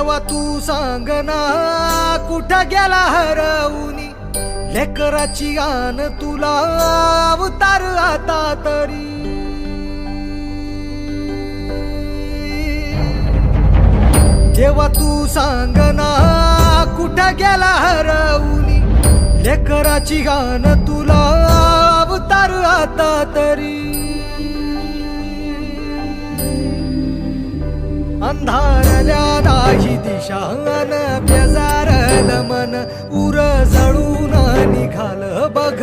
देवा तू सांग ना कुठं गेला हरवूनी लेकराची गान तुला अवतार आता तरी देवा तू सांग ना कुठं गेला हरवूनी लेकराची गान तुला अवतार आता तरी अंधारल्या दाही दिशान बेजारल मन उर जळून निघाल बघ